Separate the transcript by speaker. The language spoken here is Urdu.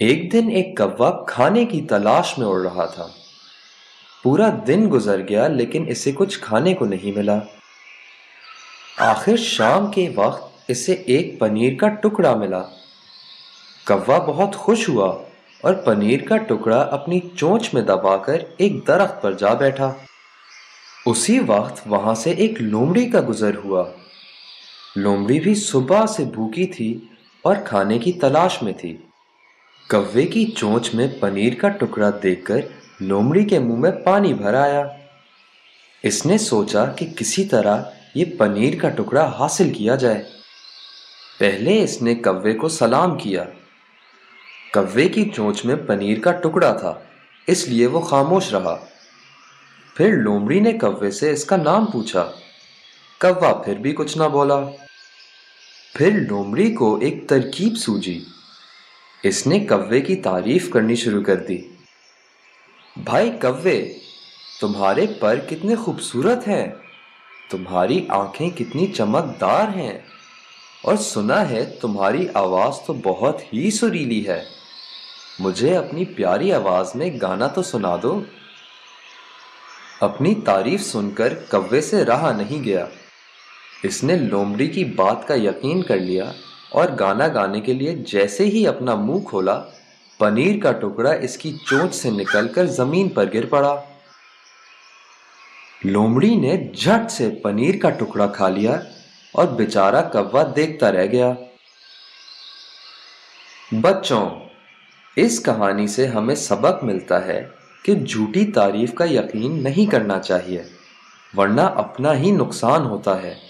Speaker 1: ایک دن ایک کوا کھانے کی تلاش میں اڑ رہا تھا۔ پورا دن گزر گیا لیکن اسے کچھ کھانے کو نہیں ملا۔ آخر شام کے وقت اسے ایک پنیر کا ٹکڑا ملا۔ کوا بہت خوش ہوا اور پنیر کا ٹکڑا اپنی چونچ میں دبا کر ایک درخت پر جا بیٹھا۔ اسی وقت وہاں سے ایک لومڑی کا گزر ہوا۔ لومڑی بھی صبح سے بھوکی تھی اور کھانے کی تلاش میں تھی۔ کوے کی چونچ میں پنیر کا ٹکڑا دیکھ کر لومڑی کے منہ میں پانی بھر آیا۔ اس نے سوچا کہ کسی طرح یہ پنیر کا ٹکڑا حاصل کیا جائے۔ پہلے اس نے کوے کو سلام کیا۔ کوے کی چونچ میں پنیر کا ٹکڑا تھا، اس لیے وہ خاموش رہا۔ پھر لومڑی نے کوے سے اس کا نام پوچھا۔ کوا پھر بھی کچھ نہ بولا۔ پھر لومڑی کو ایک ترکیب سوجھی۔ اس نے کوے کی تعریف کرنی شروع کر دی۔ بھائی کوے، تمہارے پر کتنے خوبصورت ہیں، تمہاری آنکھیں کتنی چمکدار ہیں، اور سنا ہے تمہاری آواز تو بہت ہی سریلی ہے۔ مجھے اپنی پیاری آواز میں گانا تو سنا دو۔ اپنی تعریف سن کر کوے سے رہا نہیں گیا۔ اس نے لومڑی کی بات کا یقین کر لیا اور گانا گانے کے لیے جیسے ہی اپنا منہ کھولا، پنیر کا ٹکڑا اس کی چونچ سے نکل کر زمین پر گر پڑا۔ لومڑی نے جھٹ سے پنیر کا ٹکڑا کھا لیا اور بیچارہ کوا دیکھتا رہ گیا۔ بچوں، اس کہانی سے ہمیں سبق ملتا ہے کہ جھوٹی تعریف کا یقین نہیں کرنا چاہیے، ورنہ اپنا ہی نقصان ہوتا ہے۔